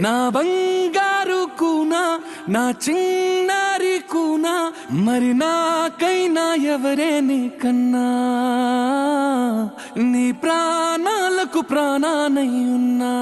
నా బంగారు కూనా, నా చిన్నారి కూనా, మరి నాకైనా ఎవరే నీ కన్నా. నీ ప్రాణాలకు ప్రాణానై ఉన్నా.